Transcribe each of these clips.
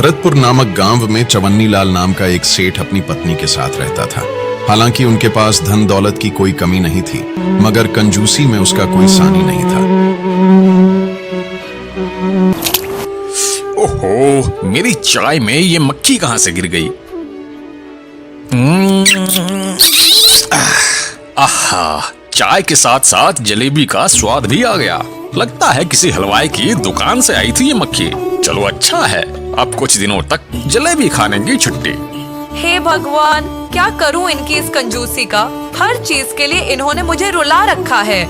भरतपुर नामक गांव में चवन्नी लाल नाम का एक सेठ अपनी पत्नी के साथ रहता था। हालांकि उनके पास धन दौलत की कोई कमी नहीं थी, मगर कंजूसी में उसका कोई सानी नहीं था। ओहो, मेरी चाय में ये मक्खी कहां से गिर गई? आहा, चाय के साथ साथ जलेबी का स्वाद भी आ गया। लगता है किसी हलवाई की दुकान से आई थी ये मक्खी। चलो अच्छा है, अब कुछ दिनों तक जलेबी खाने की छुट्टी। हे भगवान, क्या करूं इनकी इस कंजूसी का। हर चीज के लिए इन्होंने मुझे रुला रखा है।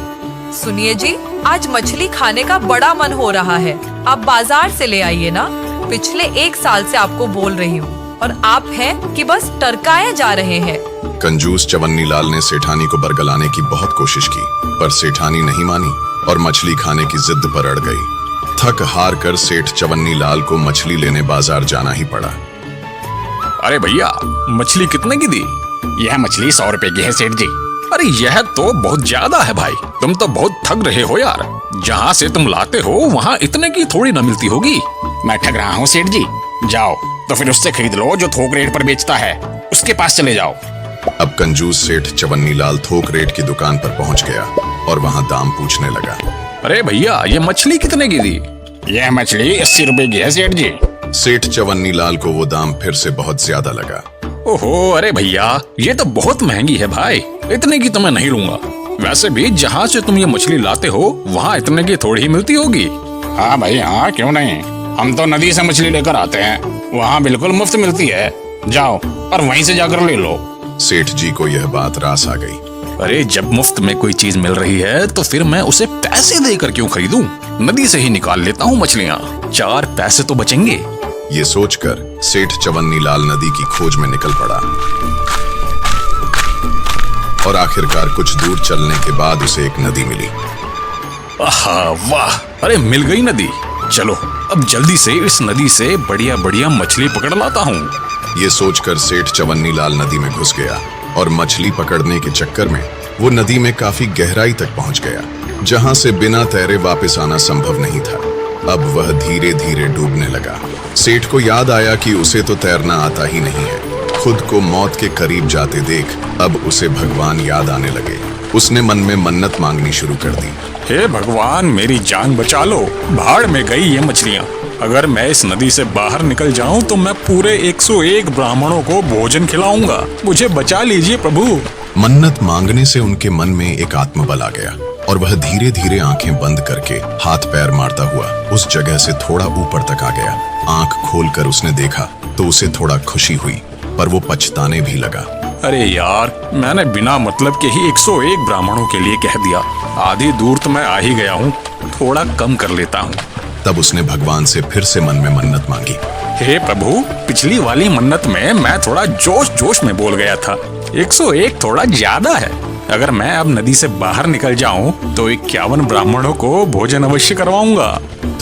सुनिए जी, आज मछली खाने का बड़ा मन हो रहा है। आप बाजार से ले आइए ना। पिछले 1 साल से आपको बोल रही हूँ और आप हैं कि बस टरकाए जा रहे हैं। कंजूस चवन्नी लाल ने सेठानी को बरगलाने की बहुत कोशिश की, पर सेठानी नहीं मानी और मछली खाने की जिद पर अड़ गई। थक हार कर सेठ चवन्नी लाल को मछली लेने बाजार जाना ही पड़ा। अरे भैया, मछली कितने की दी? यह मछली 100 रुपए की है सेठ जी। अरे यह तो बहुत ज्यादा है भाई। तुम तो बहुत ठग रहे हो यार। जहाँ से तुम लाते हो वहाँ इतने की थोड़ी न मिलती होगी। मैं ठग रहा हूँ सेठ जी? जाओ तो फिर उससे खरीद लो जो थोक रेट पर बेचता है, उसके पास चले जाओ। अब कंजूस सेठ चवन्नी लाल थोक रेट की दुकान पर पहुंच गया और वहां दाम पूछने लगा। अरे भैया, ये मछली कितने की दी? यह मछली 80 रुपए की है सेठ जी। सेठ चवन्नी लाल को वो दाम फिर से बहुत ज्यादा लगा। ओहो, अरे भैया, ये तो बहुत महंगी है भाई। इतने की तो मैं नहीं लूंगा। वैसे भी जहाँ से तुम ये मछली लाते हो वहाँ इतने की थोड़ी ही मिलती होगी। हाँ भाई हाँ, क्यों नहीं। हम तो नदी से मछली लेकर आते हैं, वहाँ बिल्कुल मुफ्त मिलती है। जाओ और वहीं से जाकर ले लो। सेठ जी को यह बात रास आ गई। अरे जब मुफ्त में कोई चीज मिल रही है तो फिर मैं उसे पैसे देकर क्यों खरीदूं? नदी से ही निकाल लेता हूँ मछलियाँ, 4 पैसे तो बचेंगे। ये सोचकर सेठ चवन्नी लाल नदी की खोज में निकल पड़ा और आखिरकार कुछ दूर चलने के बाद उसे एक नदी मिली। आहा वाह, अरे मिल गई नदी। चलो अब जल्दी से इस नदी से बढ़िया बढ़िया मछली पकड़ लाता हूँ। ये सोचकर सेठ चवन्नी लाल नदी में घुस गया और मछली पकड़ने के चक्कर में वो नदी में काफी गहराई तक पहुंच गया, जहां से बिना तैरे वापस आना संभव नहीं था। अब वह धीरे धीरे डूबने लगा। सेठ को याद आया कि उसे तो तैरना आता ही नहीं है। खुद को मौत के करीब जाते देख अब उसे भगवान याद आने लगे। उसने मन में मन्नत मांगनी शुरू कर दी। हे भगवान, मेरी जान बचा लो। भाड़ में गई ये मछलियाँ। अगर मैं इस नदी से बाहर निकल जाऊं तो मैं पूरे 101 ब्राह्मणों को भोजन खिलाऊंगा। मुझे बचा लीजिए प्रभु। मन्नत मांगने से उनके मन में एक आत्मबल आ गया और वह धीरे धीरे आंखें बंद करके हाथ पैर मारता हुआ उस जगह से थोड़ा ऊपर तक आ गया। आंख खोलकर उसने देखा तो उसे थोड़ा खुशी हुई, पर वो पछताने भी लगा। अरे यार, मैंने बिना मतलब के ही 101 ब्राह्मणों के लिए कह दिया। आधी दूर तो मैं आ ही गया हूँ, थोड़ा कम कर लेता हूँ। तब उसने भगवान से फिर से मन में मन्नत मांगी। हे प्रभु, पिछली वाली मन्नत में मैं थोड़ा जोश जोश में बोल गया था। 101 थोड़ा ज्यादा है। अगर मैं अब नदी से बाहर निकल जाऊं तो 51 ब्राह्मणों को भोजन अवश्य करवाऊंगा।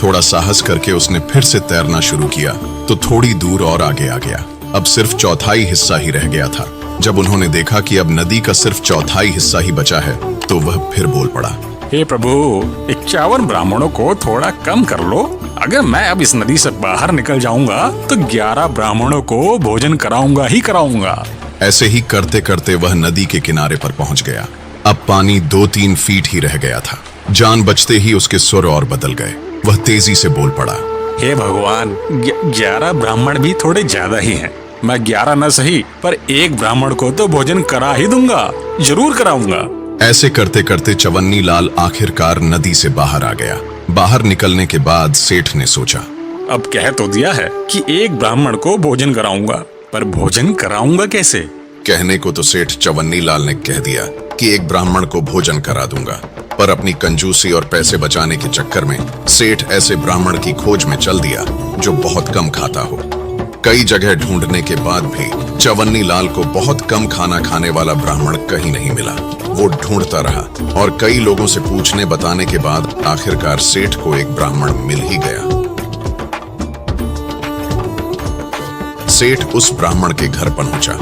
थोड़ा साहस करके उसने फिर से तैरना शुरू किया तो थोड़ी दूर और आगे आ गया। अब सिर्फ चौथाई हिस्सा ही रह गया था। जब उन्होंने देखा कि अब नदी का सिर्फ चौथाई हिस्सा ही बचा है तो वह फिर बोल पड़ा। हे प्रभु, 51 ब्राह्मणों को थोड़ा कम कर लो। अगर मैं अब इस नदी से बाहर निकल जाऊंगा तो 11 ब्राह्मणों को भोजन कराऊंगा ही कराऊंगा। ऐसे ही करते करते वह नदी के किनारे पर पहुंच गया। अब पानी 2-3 फीट ही रह गया था। जान बचते ही उसके सुर और बदल गए। वह तेजी से बोल पड़ा। हे भगवान, 11 ब्राह्मण भी थोड़े ज्यादा ही हैं। मैं 11 न सही पर 1 ब्राह्मण को तो भोजन करा ही दूंगा, जरूर कराऊंगा। ऐसे करते करते चवन्नी लाल आखिरकार नदी से बाहर आ गया। बाहर निकलने के बाद सेठ ने सोचा, अब कह तो दिया है कि 1 ब्राह्मण को भोजन कराऊंगा, पर भोजन कराऊंगा कैसे? कहने को तो सेठ चवन्नी लाल ने कह दिया कि 1 ब्राह्मण को भोजन करा दूंगा, पर अपनी कंजूसी और पैसे बचाने के चक्कर में सेठ ऐसे ब्राह्मण की खोज में चल दिया जो बहुत कम खाता हो। कई जगह ढूंढने के बाद भी चवन्नी लाल को बहुत कम खाना खाने वाला ब्राह्मण कहीं नहीं मिला। वो ढूंढता रहा और कई लोगों से पूछने बताने के बाद आखिरकार सेठ को एक ब्राह्मण मिल ही गया। सेठ उस ब्राह्मण के घर पहुंचा।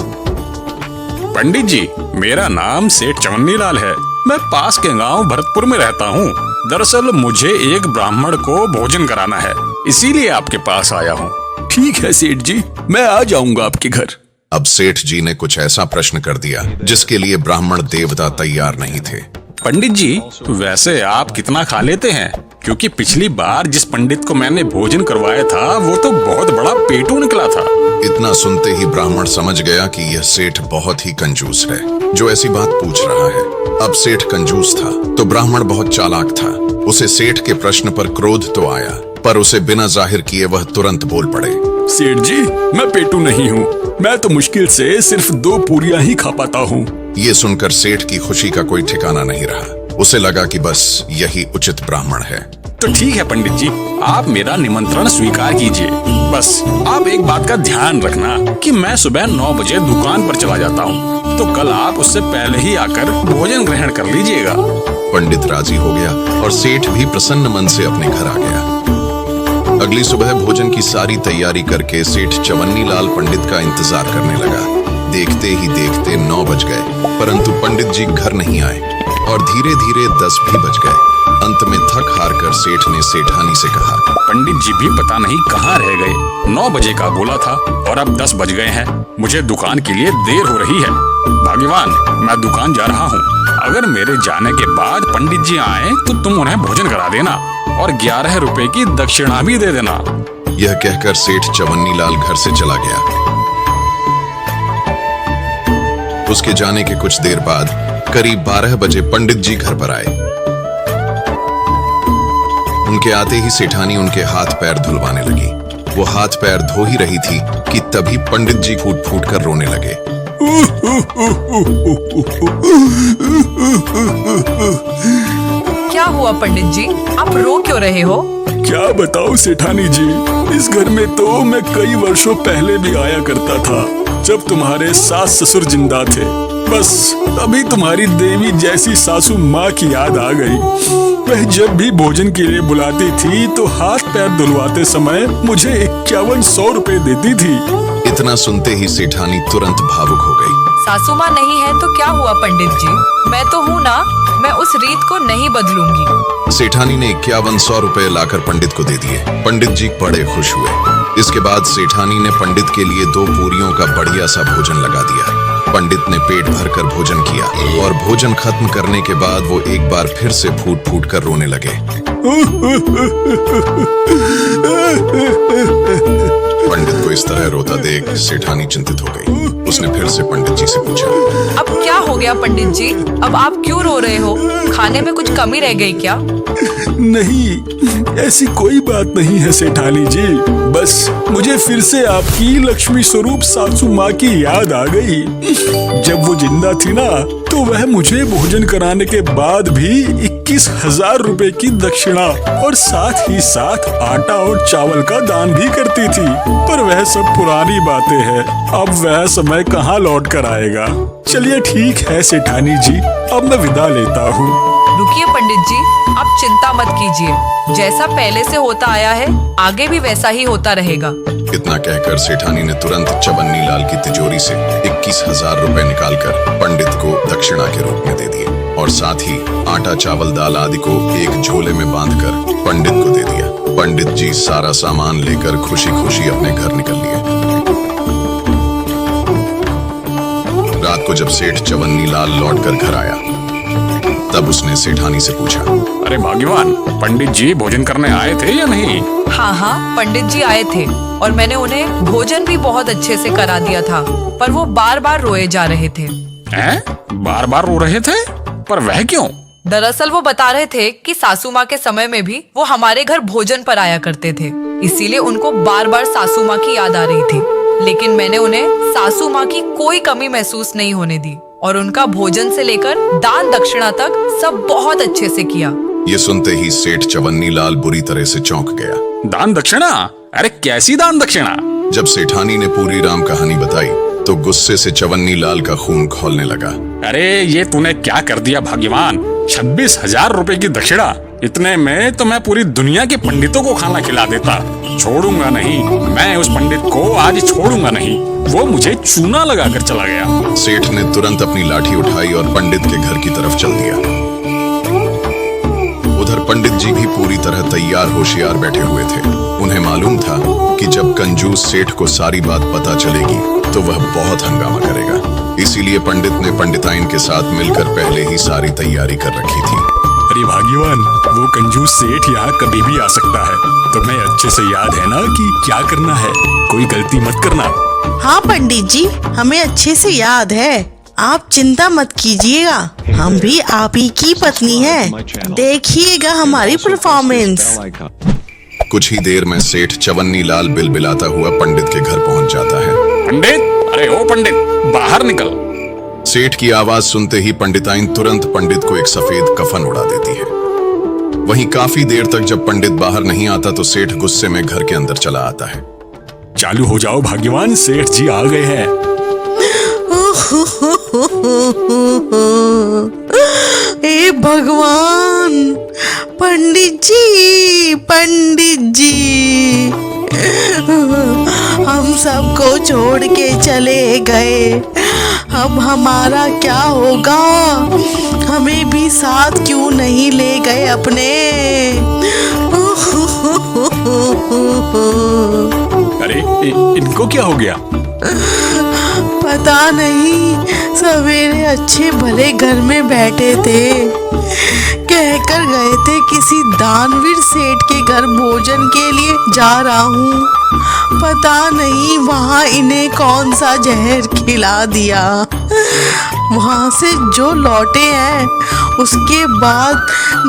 पंडित जी, मेरा नाम सेठ चवन्नी लाल है। मैं पास के गांव भरतपुर में रहता हूँ। दरअसल मुझे एक ब्राह्मण को भोजन कराना है, इसीलिए आपके पास आया हूँ। ठीक है सेठ जी, मैं आ जाऊंगा आपके घर। अब सेठ जी ने कुछ ऐसा प्रश्न कर दिया जिसके लिए ब्राह्मण देवता तैयार नहीं थे। पंडित जी, वैसे आप कितना खा लेते हैं? क्योंकि पिछली बार जिस पंडित को मैंने भोजन करवाया था वो तो बहुत बड़ा पेटू निकला था। इतना सुनते ही ब्राह्मण समझ गया कि यह सेठ बहुत ही कंजूस है जो ऐसी बात पूछ रहा है। अब सेठ कंजूस था तो ब्राह्मण बहुत चालाक था। उसे सेठ के प्रश्न पर क्रोध तो आया, पर उसे बिना जाहिर किए वह तुरंत बोल पड़े। सेठ जी, मैं पेटू नहीं हूँ, मैं तो मुश्किल से सिर्फ 2 पूरियां ही खा पाता हूँ। ये सुनकर सेठ की खुशी का कोई ठिकाना नहीं रहा। उसे लगा कि बस यही उचित ब्राह्मण है। तो ठीक है पंडित जी, आप मेरा निमंत्रण स्वीकार कीजिए। बस आप एक बात का ध्यान रखना कि मैं सुबह 9 बजे दुकान पर चला जाता हूँ, तो कल आप उससे पहले ही आकर भोजन ग्रहण कर लीजिएगा। पंडित राजी हो गया और सेठ भी प्रसन्न मन से अपने घर आ गया। अगली सुबह भोजन की सारी तैयारी करके सेठ चवन्नी लाल पंडित का इंतजार करने लगा। देखते ही देखते 9 बज गए, परंतु पंडित जी घर नहीं आए और धीरे धीरे 10 भी बज गए। अंत में थक हार कर सेठ ने सेठानी से कहा, पंडित जी भी पता नहीं कहाँ रह गए। 9 बजे का बोला था और अब 10 बज गए हैं। मुझे दुकान के लिए देर हो रही है। भगवान, मैं दुकान जा रहा हूँ। अगर मेरे जाने के बाद पंडित जी आए तो तुम उन्हें भोजन करा देना और 11 रुपए की दक्षिणा भी दे देना। यह कहकर सेठ चवन्नी लाल घर से चला गया। उसके जाने के कुछ देर बाद करीब 12 बजे पंडित जी घर पर आए। उनके आते ही सेठानी उनके हाथ पैर धुलवाने लगी। वो हाथ पैर धो ही रही थी कि तभी पंडित जी फूट फूट कर रोने लगे। क्या हुआ पंडित जी, आप रो क्यों रहे हो? क्या बताओ सेठानी जी, इस घर में तो मैं कई वर्षों पहले भी आया करता था जब तुम्हारे सास ससुर जिंदा थे। बस अभी तुम्हारी देवी जैसी सासू माँ की याद आ गई। वह जब भी भोजन के लिए बुलाती थी तो हाथ पैर धुलवाते समय मुझे 5100 रुपए देती थी। इतना सुनते ही सेठानी तुरंत भावुक हो गई। सासू माँ नहीं है तो क्या हुआ पंडित जी, मैं तो हूँ ना, मैं उस रीत को नहीं बदलूंगी। सेठानी ने 5100 रुपए लाकर पंडित को दे दिए। पंडित जी बड़े खुश हुए। इसके बाद सेठानी ने पंडित के लिए 2 पूरियों का बढ़िया सा भोजन लगा दिया। पंडित ने पेट भरकर भोजन किया और भोजन खत्म करने के बाद वो एक बार फिर से फूट फूट कर रोने लगे। पंडित को इस तरह रोता देख सेठानी चिंतित हो गई। उसने फिर से पंडित जी से पूछा, अब क्या हो गया पंडित जी, अब आप क्यों रो रहे हो? खाने में कुछ कमी रह गई क्या? नहीं, ऐसी कोई बात नहीं है सेठानी जी। बस मुझे फिर से आपकी लक्ष्मी स्वरूप सासू माँ की याद आ गई। जब वो जिंदा थी ना तो वह मुझे भोजन कराने के बाद भी 21,000 रुपए की दक्षिणा और साथ ही साथ आटा और चावल का दान भी करती थी। पर वह सब पुरानी बातें हैं, अब वह समय कहाँ लौट कर आएगा। चलिए ठीक है सेठानी जी, अब मैं विदा लेता हूँ। रुकिए पंडित जी, आप चिंता मत कीजिए। जैसा पहले से होता आया है आगे भी वैसा ही होता रहेगा। इतना कहकर सेठानी ने तुरंत चवन्नी लाल की तिजोरी से 21,000 रुपए निकालकर पंडित को दक्षिणा के रूप में दे दिए और साथ ही आटा चावल दाल आदि को एक झोले में बांधकर पंडित को दे दिया। पंडित जी सारा सामान लेकर खुशी खुशी अपने घर निकल लिए। रात को जब सेठ चवन्नी लाल लौटकर घर आया तब उसने सेठानी से पूछा, अरे भाग्यवान, पंडित जी भोजन करने आए थे या नहीं? हाँ हाँ, पंडित जी आए थे और मैंने उन्हें भोजन भी बहुत अच्छे से करा दिया था, पर वो बार बार रोए जा रहे थे। हैं? बार बार रो रहे थे? पर वह क्यों? दरअसल वो बता रहे थे कि सासू माँ के समय में भी वो हमारे घर भोजन पर आया करते थे, इसीलिए उनको बार बार सासू माँ की याद आ रही थी। लेकिन मैंने उन्हें सासू माँ की कोई कमी महसूस नहीं होने दी और उनका भोजन से लेकर दान दक्षिणा तक सब बहुत अच्छे से किया। ये सुनते ही सेठ चवन्नी लाल बुरी तरह से चौंक गया। दान दक्षिणा? अरे कैसी दान दक्षिणा? जब सेठानी ने पूरी राम कहानी बताई तो गुस्से से चवन्नी लाल का खून खौलने लगा। अरे ये तूने क्या कर दिया भाग्यवान? 26,000 रुपए की दक्षिणा? इतने में तो मैं पूरी दुनिया के पंडितों को खाना खिला देता। छोड़ूंगा नहीं, मैं उस पंडित को आज छोड़ूंगा नहीं। वो मुझे चूना लगाकर चला गया। सेठ ने तुरंत अपनी लाठी उठाई और पंडित के घर की तरफ चल दिया। उधर पंडित जी भी पूरी तरह तैयार होशियार बैठे हुए थे। उन्हें मालूम था कि जब कंजूस सेठ को सारी बात पता चलेगी तो वह बहुत हंगामा करेगा। इसीलिए पंडित ने पंडिताइन के साथ मिलकर पहले ही सारी तैयारी कर रखी थी। अरे भाग्यवान, वो कंजूस सेठ यहाँ कभी भी आ सकता है। तुम्हें अच्छे से याद है ना कि क्या करना है, कोई गलती मत करना। हाँ पंडित जी, हमें अच्छे से याद है। आप चिंता मत कीजिएगा, हम भी आप ही की पत्नी हैं। देखिएगा हमारी परफॉर्मेंस। कुछ ही देर में सेठ चवन्नी लाल बिलबिलाता हुआ पंडित के घर पहुंच जाता है। पंडित, अरे ओ पंडित, बाहर निकल। सेठ की आवाज सुनते ही पंडिताइन तुरंत पंडित को एक सफेद कफन उड़ा देती है। वहीं काफी देर तक जब पंडित बाहर नहीं आता तो सेठ गुस्से में घर के अंदर चला आता है। चालू हो जाओ भाग्यवान, सेठ जी आ गए हैं। हे भगवान, पंडित जी, पंडित जी, हम सबको छोड़ के चले गए। अब हमारा क्या होगा? हमें भी साथ क्यों नहीं ले गए अपने? अरे इनको क्या हो गया? पता नहीं, सवेरे अच्छे भले घर में बैठे थे, कहकर गए थे किसी दानवीर सेठ के घर भोजन के लिए जा रहा हूँ। पता नहीं वहाँ इन्हें कौन सा जहर खिला दिया। वहाँ से जो लौटे हैं उसके बाद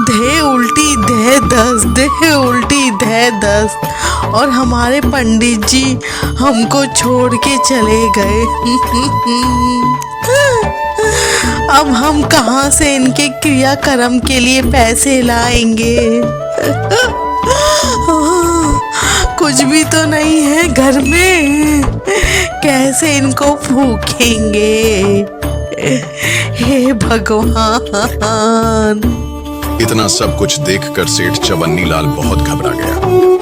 धे उल्टी धे दस, धे उल्टी धे दस, और हमारे पंडित जी हमको छोड़ के चले गए। अब हम कहाँ से इनके क्रियाकर्म के लिए पैसे लाएंगे? कुछ भी तो नहीं है घर में, कैसे इनको फूकेंगे? हे भगवान। इतना सब कुछ देखकर सेठ चवन्नी लाल बहुत घबरा गया।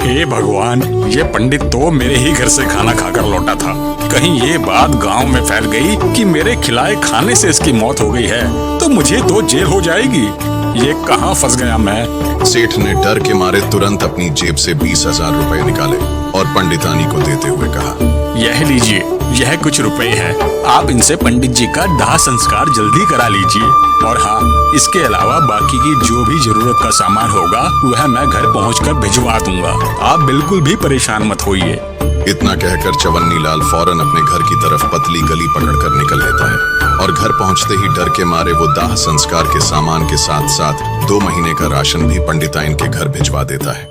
हे भगवान, ये पंडित तो मेरे ही घर से खाना खाकर लौटा था। कहीं ये बात गांव में फैल गई कि मेरे खिलाए खाने से इसकी मौत हो गई है तो मुझे तो जेल हो जाएगी। ये कहाँ फंस गया मैं? सेठ ने डर के मारे तुरंत अपनी जेब से 20,000 रुपए निकाले और पंडितानी को देते हुए कहा, यह लीजिए, यह कुछ रुपए हैं। आप इनसे पंडित जी का दाह संस्कार जल्दी करा लीजिए। और हाँ, इसके अलावा बाकी की जो भी जरूरत का सामान होगा वह मैं घर पहुंचकर भिजवा दूंगा। आप बिल्कुल भी परेशान मत होइए। इतना कहकर चवन्नी लाल फौरन अपने घर की तरफ पतली गली पकड़कर निकल लेता है और घर पहुंचते ही डर के मारे वो दाह संस्कार के सामान के साथ साथ 2 महीने का राशन भी पंडिताइन के घर भिजवा देता है।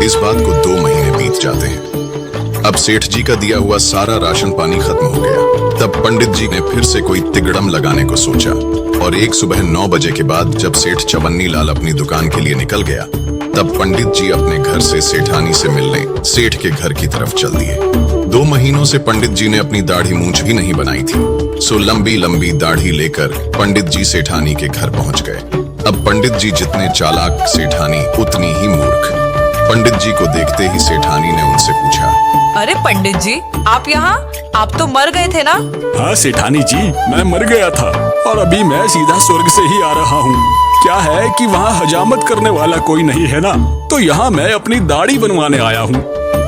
इस बात को 2 महीने बीत जाते हैं। अब सेठ जी का दिया हुआ सारा राशन पानी खत्म हो गया। तब पंडित जी ने फिर से कोई तिगड़म लगाने को सोचा और एक सुबह 9 बजे के बाद जब सेठ चवन्नी लाल अपनी दुकान के लिए निकल गया तब पंडित जी अपने घर से सेठानी से मिलने सेठ के घर की तरफ चल दिए। 2 महीनों से पंडित जी ने अपनी दाढ़ी मूंछ भी नहीं बनाई थी, सो लंबी लंबी दाढ़ी लेकर पंडित जी सेठानी के घर पहुंच गए। अब पंडित जी जितने चालाक सेठानी उतनी ही मूर्ख। पंडित जी को देखते ही सेठानी ने उनसे पूछा, अरे पंडित जी, आप यहाँ? आप तो मर गए थे ना? हाँ सेठानी जी, मैं मर गया था और अभी मैं सीधा स्वर्ग से ही आ रहा हूँ। क्या है कि वहाँ हजामत करने वाला कोई नहीं है ना, तो यहाँ मैं अपनी दाढ़ी बनवाने आया हूँ।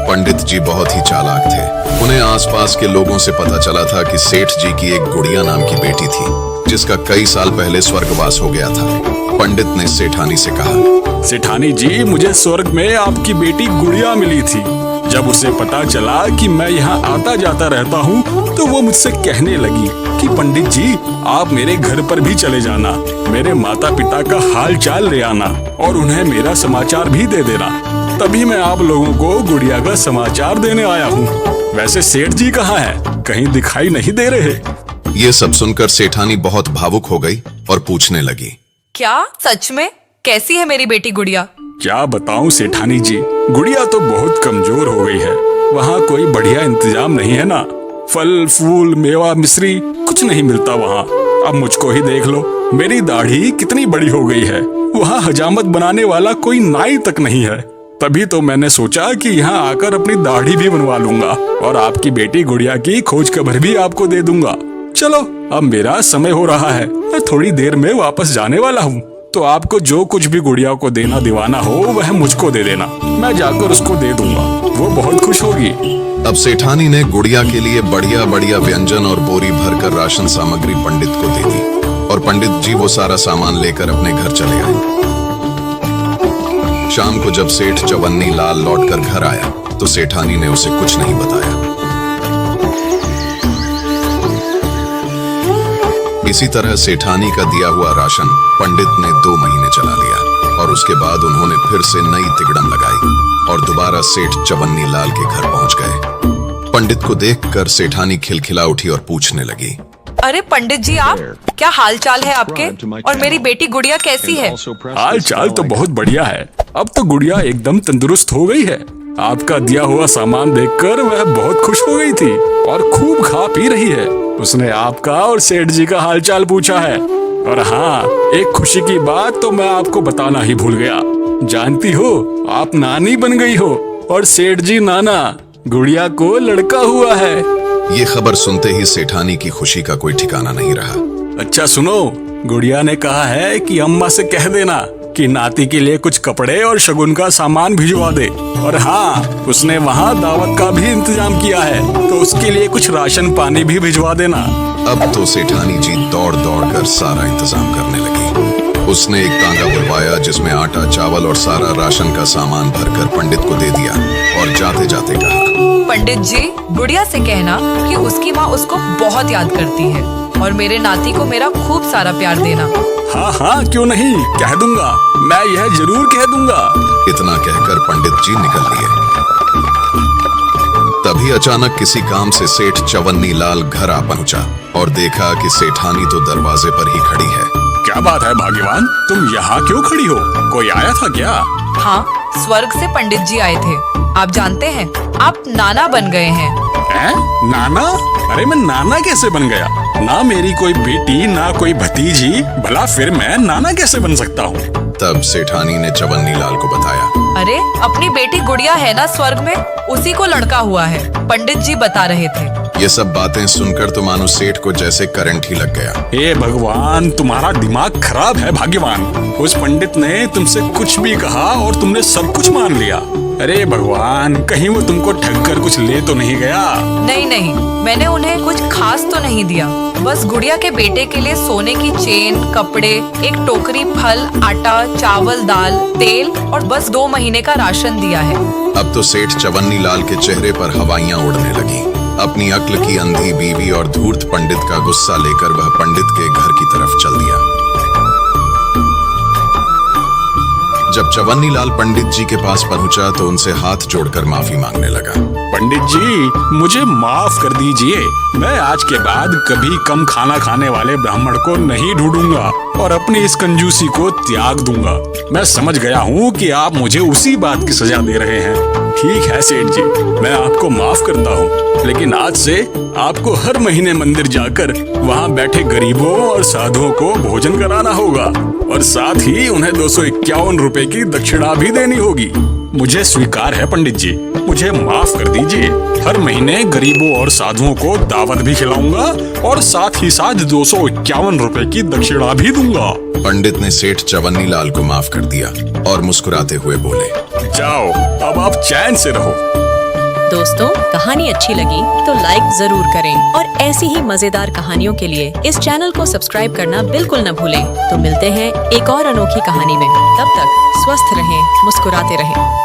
पंडित जी बहुत ही चालाक थे। उन्हें आसपास के लोगों से पता चला था कि सेठ जी की एक गुड़िया नाम की बेटी थी जिसका कई साल पहले स्वर्गवास हो गया था। पंडित ने सेठानी से कहा, सेठानी जी, मुझे स्वर्ग में आपकी बेटी गुड़िया मिली थी। जब उसे पता चला कि मैं यहाँ आता जाता रहता हूँ तो वो मुझसे कहने लगी कि पंडित जी आप मेरे घर पर भी चले जाना, मेरे माता पिता का हाल चाल ले आना और उन्हें मेरा समाचार भी दे देना। तभी मैं आप लोगों को गुड़िया का समाचार देने आया हूँ। वैसे सेठ जी कहाँ हैं? कहीं दिखाई नहीं दे रहे। ये सब सुनकर सेठानी बहुत भावुक हो गई और पूछने लगी, क्या सच में? कैसी है मेरी बेटी गुड़िया? क्या बताऊं सेठानी जी, गुड़िया तो बहुत कमजोर हो गई है। वहाँ कोई बढ़िया इंतजाम नहीं है ना, फल फूल मेवा मिश्री कुछ नहीं मिलता वहाँ। अब मुझको ही देख लो, मेरी दाढ़ी कितनी बड़ी हो गई है। वहाँ हजामत बनाने वाला कोई नाई तक नहीं है। तभी तो मैंने सोचा कि यहाँ आकर अपनी दाढ़ी भी बनवा लूंगा और आपकी बेटी गुड़िया की खोज खबर भी आपको दे दूंगा। चलो अब मेरा समय हो रहा है, मैं थोड़ी देर में वापस जाने वाला हूँ। तो आपको जो कुछ भी गुड़िया को देना दिवाना हो वह मुझको दे देना, मैं जाकर उसको दे दूंगा, वो बहुत खुश होगी। अब सेठानी ने गुड़िया के लिए बढ़िया बढ़िया व्यंजन और बोरी भरकर राशन सामग्री पंडित को दे दी और पंडित जी वो सारा सामान लेकर अपने घर चले आए। शाम को जब सेठ चवन्नी लाल लौटकर घर आया तो सेठानी ने उसे कुछ नहीं बताया। इसी तरह सेठानी का दिया हुआ राशन पंडित ने 2 महीने चला लिया और उसके बाद उन्होंने फिर से नई तिकड़म लगाई और दोबारा सेठ चवन्नी लाल के घर पहुंच गए। पंडित को देखकर सेठानी खिलखिला उठी और पूछने लगी, अरे पंडित जी, आप क्या हाल चाल है आपके? और मेरी बेटी गुड़िया कैसी है? हाल चाल तो बहुत बढ़िया है। अब तो गुड़िया एकदम तंदुरुस्त हो गई है। आपका दिया हुआ सामान देखकर वह बहुत खुश हो गई थी और खूब खा पी रही है। उसने आपका और सेठ जी का हाल चाल पूछा है। और हाँ, एक खुशी की बात तो मैं आपको बताना ही भूल गया। जानती हो, आप नानी बन गई हो और सेठ जी नाना। गुड़िया को लड़का हुआ है। ये खबर सुनते ही सेठानी की खुशी का कोई ठिकाना नहीं रहा। अच्छा सुनो, गुड़िया ने कहा है कि अम्मा से कह देना कि नाती के लिए कुछ कपड़े और शगुन का सामान भिजवा दे। और हाँ, उसने वहाँ दावत का भी इंतजाम किया है, तो उसके लिए कुछ राशन पानी भी भिजवा देना। अब तो सेठानी जी दौड़ दौड़ कर सारा इंतजाम करने लगी। उसने एक तांगा बुलवाया जिसमें आटा, चावल और सारा राशन का सामान भरकर पंडित को दे दिया और जाते जाते कहा, पंडित जी, गुड़िया से कहना कि उसकी माँ उसको बहुत याद करती है और मेरे नाती को मेरा खूब सारा प्यार देना। हाँ हाँ, क्यों नहीं, कह दूंगा, मैं यह जरूर कह दूंगा। इतना कहकर पंडित जी निकल लिए। तभी अचानक किसी काम से सेठ चवन्नी लाल घर आ पहुंचा और देखा कि सेठानी तो दरवाजे पर ही खड़ी है। क्या बात है भाग्यवान, तुम यहाँ क्यों खड़ी हो? कोई आया था क्या? हाँ, स्वर्ग से पंडित जी आए थे। आप जानते हैं, आप नाना बन गए हैं। नाना? अरे मैं नाना कैसे बन गया? ना मेरी कोई बेटी, ना कोई भतीजी, भला फिर मैं नाना कैसे बन सकता हूँ? तब सेठानी ने चवन्नी लाल को बताया, अरे अपनी बेटी गुड़िया है ना स्वर्ग में, उसी को लड़का हुआ है। पंडित जी बता रहे थे। ये सब बातें सुनकर तो मानो सेठ को जैसे करंट ही लग गया। हे भगवान, तुम्हारा दिमाग खराब है भाग्यवान। उस पंडित ने तुमसे कुछ भी कहा और तुमने सब कुछ मान लिया। अरे भगवान, कहीं वो तुमको ठग कर कुछ ले तो नहीं गया? नहीं नहीं, मैंने उन्हें कुछ खास तो नहीं दिया। बस गुड़िया के बेटे के लिए सोने की चेन, कपड़े, एक टोकरी फल, आटा, चावल, दाल, तेल और बस 2 महीने का राशन दिया है। अब तो सेठ चवन्नी लाल के चेहरे पर हवाइयां उड़ने लगी। अपनी अक्ल की अंधी बीवी और धूर्त पंडित का गुस्सा लेकर वह पंडित के घर की तरफ चल दिया। जब चवन्नी लाल पंडित जी के पास पहुंचा तो उनसे हाथ जोड़कर माफी मांगने लगा। पंडित जी, मुझे माफ कर दीजिए। मैं आज के बाद कभी कम खाना खाने वाले ब्राह्मण को नहीं ढूंढूंगा और अपनी इस कंजूसी को त्याग दूंगा। मैं समझ गया हूँ कि आप मुझे उसी बात की सजा दे रहे हैं। ठीक है सेठ जी, मैं आपको माफ करता हूँ, लेकिन आज से आपको हर महीने मंदिर जाकर वहाँ बैठे गरीबों और साधुओं को भोजन कराना होगा और साथ ही उन्हें 251 रुपए की दक्षिणा भी देनी होगी। मुझे स्वीकार है पंडित जी, मुझे माफ कर दीजिए। हर महीने गरीबों और साधुओं को दावत भी खिलाऊंगा और साथ ही साथ 251 रुपए की दक्षिणा भी दूंगा। पंडित ने सेठ चवन्नी लाल को माफ कर दिया और मुस्कुराते हुए बोले, जाओ, अब आप चैन से रहो। दोस्तों, कहानी अच्छी लगी तो लाइक जरूर करें और ऐसी ही मजेदार कहानियों के लिए इस चैनल को सब्सक्राइब करना बिल्कुल न भूलें। तो मिलते हैं एक और अनोखी कहानी में। तब तक स्वस्थ रहें, मुस्कुराते रहें।